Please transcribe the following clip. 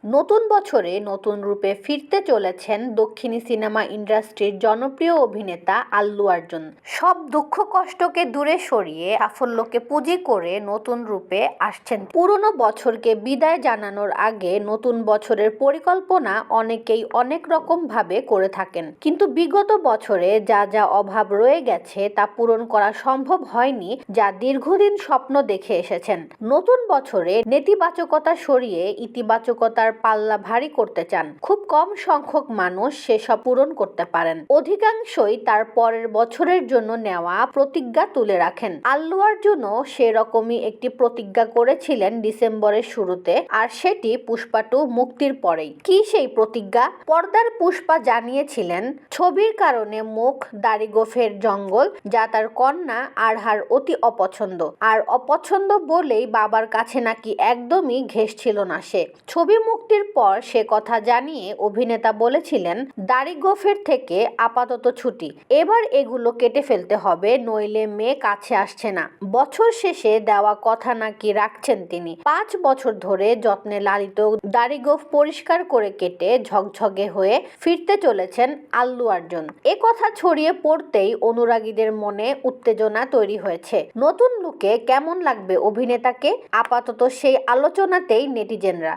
নতুন বছরে নতুন রূপে ফিরতে চলেছেন দক্ষিণী সিনেমা ইন্ডাস্ট্রির জনপ্রিয় অভিনেতা আল্লু অর্জুন। সব দুঃখ কষ্টকে দূরে সরিয়ে সাফল্যকে পুঁজি করে নতুন রূপে আসছেন। পুরনো বছরকে বিদায় জানানোর আগে নতুন বছরের পরিকল্পনা অনেকেই অনেক রকম ভাবে করে থাকেন, কিন্তু বিগত বছরে যা যা অভাব রয়ে গেছে তা পূরণ করা সম্ভব হয়নি, যা দীর্ঘদিন স্বপ্ন দেখে এসেছেন। নতুন বছরে নেতিবাচকতা সরিয়ে ইতিবাচকতার পাল্লা ভারী করতে চান। খুব কম সংখ্যক মানুষ সেসব পূরণ করতে পারেন। অধিকাংশই তার পরের বছরের জন্য নেওয়া প্রতিজ্ঞা তুলে রাখেন। আল্লু অর্জুনও সেরকমই একটি প্রতিজ্ঞা করেছিলেন ডিসেম্বরের শুরুতে, আর সেটি পুষ্পা 2 মুক্তির পরেই। কি সেই প্রতিজ্ঞা? পর্দার পুষ্পা জানিয়েছিলেন ছবির কারণে মুখ দাড়ি গোঁফের জঙ্গল, যা তার কন্যা আরহার অতি অপছন্দ। আর অপছন্দ বলেই বাবার কাছে নাকি একদমই ঘেঁষছিল না সে। ছবি মুক্তির পর সে কথা জানিয়ে অভিনেতা বলেছিলেন, দাড়ি গোঁফের থেকে আপাতত ছুটি, এবার এগুলো কেটে ফেলতে হবে, নইলে মেয়ে কাছে আসছে না। বছর শেষে দেওয়া কথা নাকি রাখছেন তিনি। 5 বছর ধরে যত্নে লালিত দাড়ি গোঁফ পরিষ্কার করে কেটে ঝকঝকে হয়ে ফিরতে চলেছেন আল্লু অর্জুন। এ কথা ছড়িয়ে পড়তেই অনুরাগীদের মনে উত্তেজনা তৈরি হয়েছে। নতুন লুকে কেমন লাগবে অভিনেতাকে? আপাতত সেই আলোচনাতেই নেটিজেনরা।